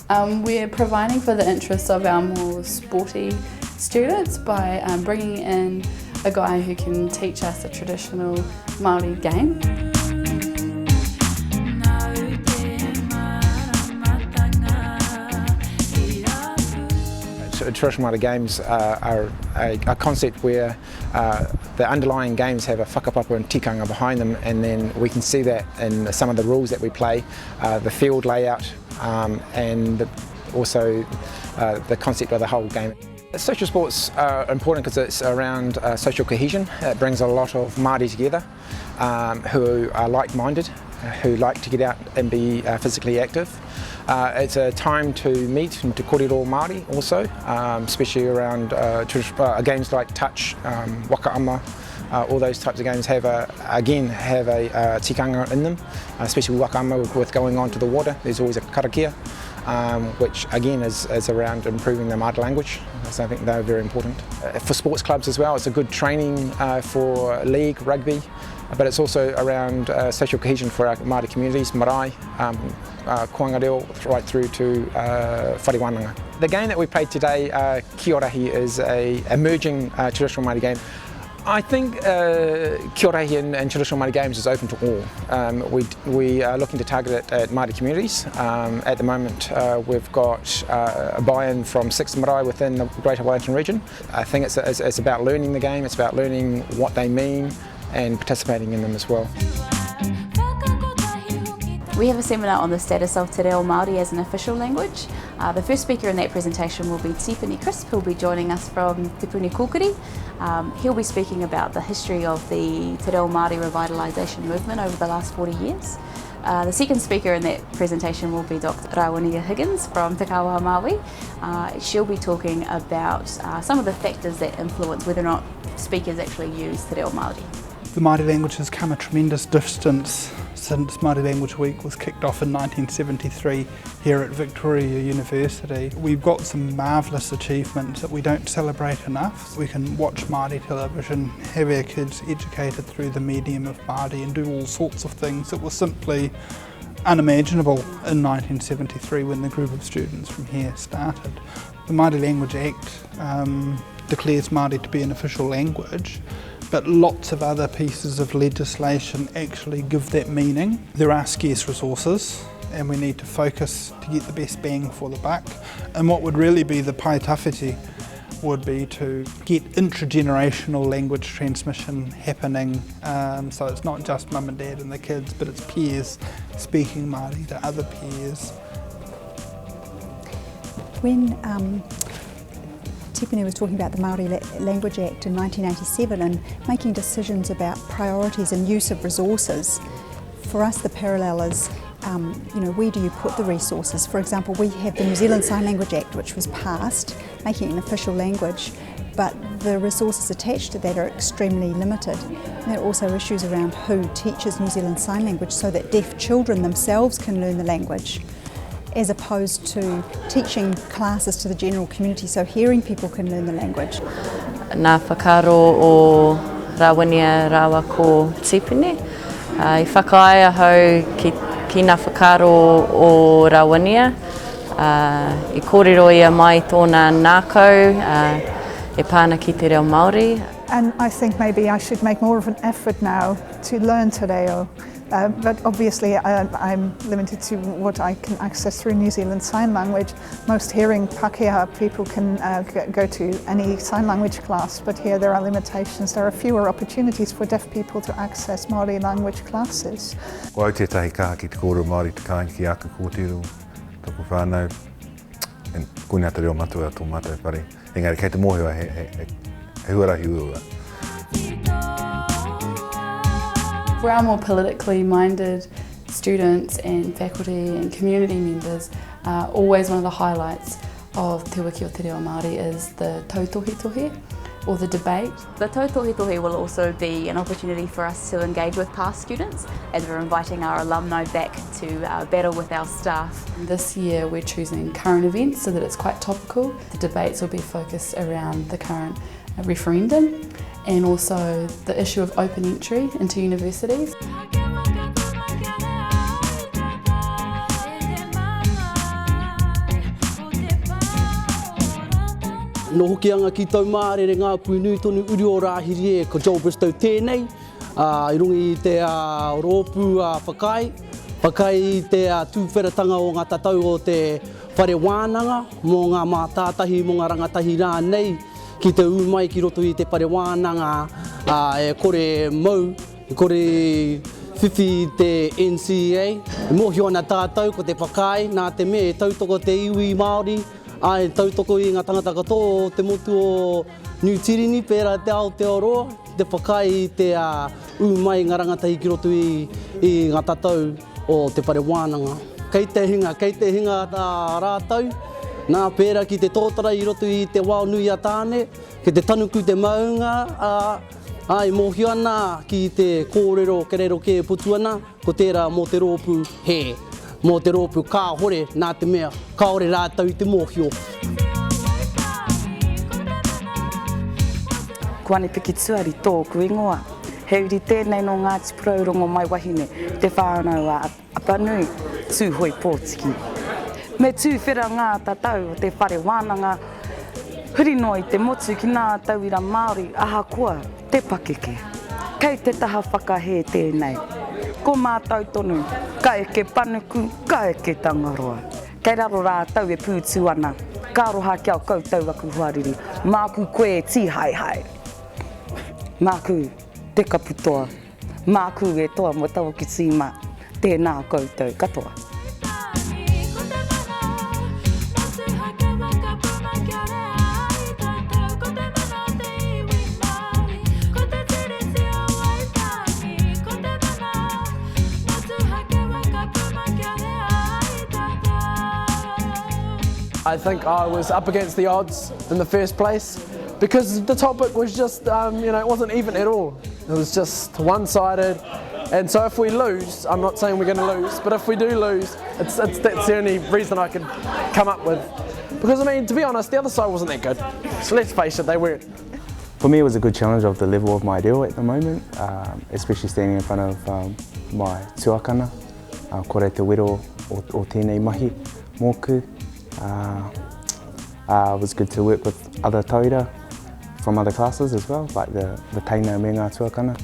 We're providing for the interests of our more sporty students by bringing in a guy who can teach us a traditional Māori game. Traditional Māori games are a concept where the underlying games have a whakapapa and tikanga behind them, and then we can see that in some of the rules that we play, the field layout, and also the concept of the whole game. Social sports are important because it's around social cohesion. It brings a lot of Māori together who are like-minded, who like to get out and be physically active. It's a time to meet and to kōrero Māori also, especially around games like touch, wakaama. All those types of games have a tikanga in them, especially wakaama with going on to the water. There's always a karakia, which again is around improving the Māori language, so I think they're very important. For sports clubs as well, it's a good training for league rugby, but it's also around social cohesion for our Māori communities, marae, koanga reo, right through to wānanga. The game that we played today, Kiorahi, is an emerging traditional Māori game. I think Kiorahi and traditional Māori games is open to all. We are looking to target it at Māori communities. At the moment we've got a buy-in from 6 marae within the Greater Wellington region. I think it's about learning the game, it's about learning what they mean and participating in them as well. We have a seminar on the status of Te Reo Māori as an official language. The first speaker in that presentation will be Tipene Chrisp, who will be joining us from Tipene Chrisp. He'll be speaking about the history of the Te Reo Māori revitalisation movement over the last 40 years. The second speaker in that presentation will be Tākuta Rawinia Higgins from Te Reo Māori. She'll be talking about some of the factors that influence whether or not speakers actually use Te Reo Māori. The Māori language has come a tremendous distance since Māori Language Week was kicked off in 1973 here at Victoria University. We've got some marvellous achievements that we don't celebrate enough. We can watch Māori television, have our kids educated through the medium of Māori and do all sorts of things that were simply unimaginable in 1973 when the group of students from here started. The Māori Language Act declares Māori to be an official language, but lots of other pieces of legislation actually give that meaning. There are scarce resources and we need to focus to get the best bang for the buck. And what would really be the pai tawhiti would be to get intergenerational language transmission happening, so it's not just mum and dad and the kids, but it's peers speaking Māori to other peers. When Tipene was talking about the Māori Language Act in 1987 and making decisions about priorities and use of resources, for us the parallel is, where do you put the resources? For example, we have the New Zealand Sign Language Act, which was passed, making it an official language, but the resources attached to that are extremely limited. And there are also issues around who teaches New Zealand Sign Language so that deaf children themselves can learn the language, as opposed to teaching classes to the general community so hearing people can learn the language. Nā whakaro o Rawinia Rāua ko Tipene. I whakaia hau ki nā whakaro o Rawinia. I kōrero ia mai tōna nākau, e pāna ki Te Reo Māori. And I think maybe I should make more of an effort now to learn Te Reo. But obviously I'm limited to what I can access through New Zealand Sign Language. Most hearing Pākehā people can go to any sign language class, but here there are limitations. There are fewer opportunities for deaf people to access Māori language classes. Ko au tētahi kaha ki te kōrero Māori te kāinga ki aka kōtero, tapu whānau, ko nea te reo matua tō mātou whare. Engari, kei te mōhua he huarahi ua. For our more politically minded students and faculty and community members, always one of the highlights of Te Wiki o Te Reo Māori is the tauhito, or the debate. The tauhito will also be an opportunity for us to engage with past students as we're inviting our alumni back to battle with our staff. This year we're choosing current events so that it's quite topical. The debates will be focused around the current referendum and also the issue of open entry into universities. no hoki anga ki taumata re ngā puinui tonu uri o rāhiri e ko Joe Bristow tēnei. I rungi i te rōpū whakai i te tūwheratanga o ngā tatau o te whare wānanga mō ngā mātātahi mō ngā rangatahi rā nei ki te umai ki roto i te whare wānanga e kore mau, e kore whiwhi te NCA. E mōhio ana tātou ko te whakai nā te me e tautoko te iwi Māori, ai tautoko i ngā tangata katoa o te motu o New Tirini pērā te Aotearoa, te whakai i te umai ngā rangatahi ki roto i ngā tatau o te whare wānanga. Kei te hinga tā rātau, nā pērā ki te tōtara i roto i te wao nui a tāne, ki te tanuku te maunga, ai mōhio ana ki te kōrero ke putu ana, ko tērā mō te rōpū he, mō te rōpū kā hore nā te mea, kā hore rātau i te mōhio. Kuane piki tuari tōku ingoa. He uri tēnei no ngā tipuraurongo mai wahine, te whānau a apanui, tūhoi pōtiki. Me tūwhera ngā tatau o te whare wānanga, huri noi te motu ki ngā tauira Māori, aha kua te pakeke. Kei te taha whakahe tēnei. Ko mātou tonu, ka eke panuku, ka eke tangaroa. Kei raro rātau e pūtu ana, ka roha ki au koutou aku huariri, māku koe ti hai hai. Māku te kaputoa, māku e toa mo tau ki tīma, tēnā koutou katoa. I think I was up against the odds in the first place because the topic was just, it wasn't even at all. It was just one-sided, and so if we lose, I'm not saying we're going to lose, but if we do lose, that's the only reason I could come up with. Because, I mean, to be honest, the other side wasn't that good. So let's face it, they weren't. For me, it was a good challenge of the level of my reo at the moment, especially standing in front of my tuakana, kore te wero o tēnei mahi mōku. It was good to work with other tauira from other classes as well, like the teina me ngā tuakana.